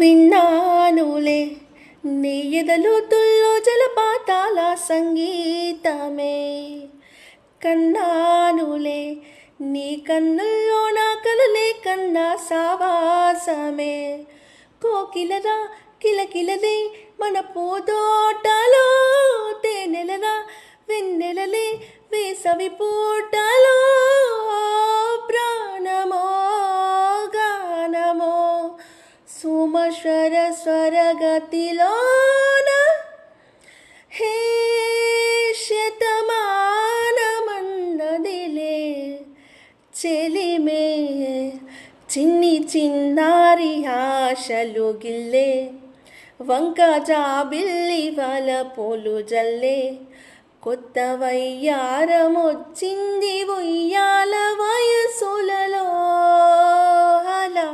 విన్నానులే నీ ఎదలోతుల్లో జలపాతాల సంగీతమే, కన్నానులే నీ కన్నుల్లో నా కలలే కన్నా సావాసమే. కోకిలరా కిలకిలలే మన పూదోటలో, తేనెలరా వెన్నెలలే వేసవి పూటలో. ప్రాణమో గానమో సుమస్వర స్వరగతిలోన, హే శతమానమన్నదిలే చెలిమే. చిన్ని చిన్నారి ఆశలు గిల్లే, వంక జాబిల్లి వలపులు జల్లే. కొత్త వయ్యారమొచ్చింది ఉయ్యాల వయసులలో అలా.